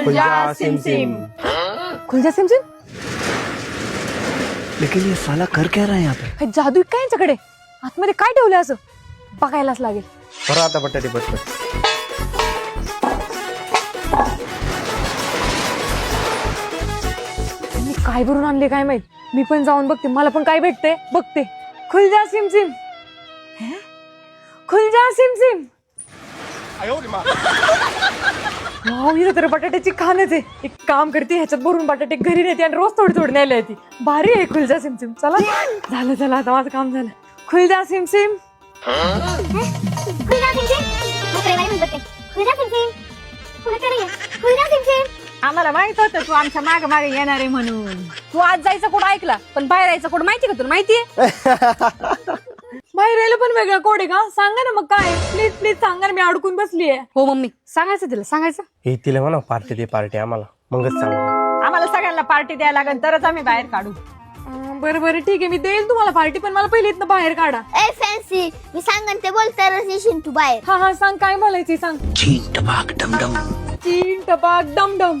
खुलजा सिम सिम। खुलजा सिम सिम? लेकिन ये साला कर क्या रहा है यहाँ पे? हे जादू काय यांच्याकडे? आतमध्ये काय ठेवलंय असं? बघायलाच लागेल. बरं आता बटाटे पटपट. मी काय भरून आणले काय माहित. मी पण जाऊन बघते, मला पण काय भेटते बघते. खुलजा सिम सिम. खुलजा सिम सिम. वाव, इथं तर बटाट्याची खाणच आहे. एक काम करते, ह्याच्यात भरून बटाटे घरी नेते आणि रोज थोडी थोडी न्यायला येते. भारी आहे खुलजा सिम सिम. चला झालं चला, आता माझं काम झालं. खुलजा सिम सिम. आम्हाला माहित होतं तू आमच्या मागे मागे येणार आहे म्हणून. तू आज जायचं कोड ऐकला, पण बाहेर यायचं कोड माहिती का तुला? माहितीये बाहेर यायला पण वेगळा कोड आहे का? सांगा ना मग काय. प्लीज प्लीज सांगा ना, मी अडकून बसलीये. हो मम्मी, सांगायचं तिला, सांगायचं. हे तिला म्हणा पार्टी दे पार्टी आम्हाला, मगच सांग. आम्हाला सगळ्यांना पार्टी द्यायला लागेल तरच आम्ही बाहेर काढू. बरं बरं ठीक आहे, मी देईल तुम्हाला पार्टी, पण मला पहिले इथनं बाहेर काढा. ए फॅन्सी, मी सांगन ते बोलतानाच येशील तू बाहेर. हा हा सांग, काय बोलायची सांग. चीन टपाक डमडम. चीन टपाक डमडम.